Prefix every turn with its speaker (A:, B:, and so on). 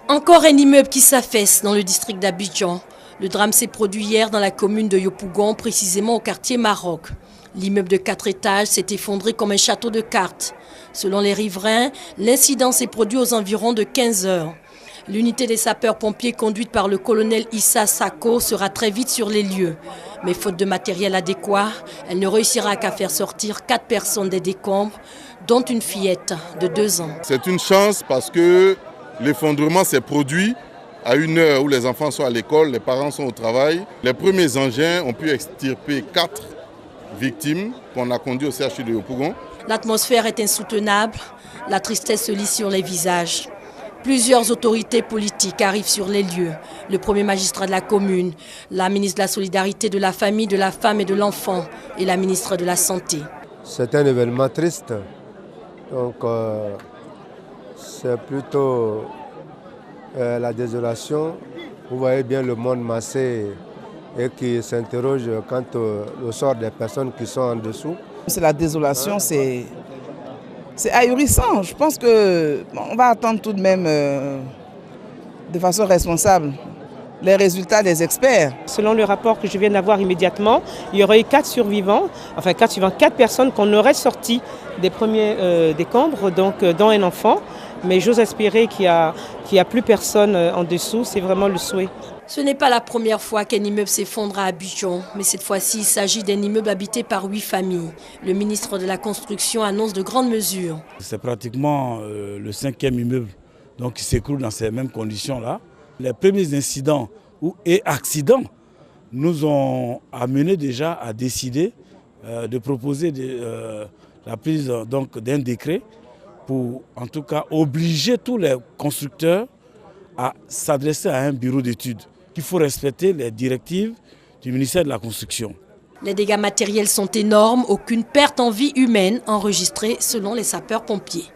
A: Encore un immeuble qui s'affaisse dans le district d'Abidjan. Le drame s'est produit hier dans la commune de Yopougon, précisément au quartier Maroc. L'immeuble de 4 étages s'est effondré comme un château de cartes. Selon les riverains, l'incident s'est produit aux environs de 15 heures. L'unité des sapeurs-pompiers conduite par le colonel Issa Sako sera très vite sur les lieux. Mais faute de matériel adéquat, elle ne réussira qu'à faire sortir 4 personnes des décombres, dont une fillette de 2 ans.
B: C'est une chance parce que l'effondrement s'est produit à une heure où les enfants sont à l'école, les parents sont au travail. Les premiers engins ont pu extirper 4 victimes qu'on a conduites au CHU de Yopougon.
A: L'atmosphère est insoutenable, la tristesse se lit sur les visages. Plusieurs autorités politiques arrivent sur les lieux. Le premier magistrat de la commune, la ministre de la Solidarité, de la Famille, de la Femme et de l'Enfant et la ministre de la Santé.
C: C'est un événement triste. Donc c'est plutôt la désolation. Vous voyez bien le monde massé et qui s'interroge quant au sort des personnes qui sont en dessous.
D: C'est la désolation, c'est ahurissant. Je pense qu'on va attendre tout de même de façon responsable les résultats des experts.
E: Selon le rapport que je viens d'avoir immédiatement, il y aurait eu 4 survivants, 4 personnes qu'on aurait sorties des premiers décombres, donc dont un enfant. Mais j'ose espérer qu'il n'y a plus personne en dessous, c'est vraiment le souhait.
A: Ce n'est pas la première fois qu'un immeuble s'effondre à Abidjan, mais cette fois-ci, il s'agit d'un immeuble habité par 8 familles. Le ministre de la Construction annonce de grandes mesures.
F: C'est pratiquement le 5e immeuble donc, qui s'écroule dans ces mêmes conditions-là. Les premiers incidents et accidents nous ont amené déjà à décider de proposer la prise d'un décret pour en tout cas obliger tous les constructeurs à s'adresser à un bureau d'études. Il faut respecter les directives du ministère de la Construction.
A: Les dégâts matériels sont énormes, aucune perte en vie humaine enregistrée selon les sapeurs-pompiers.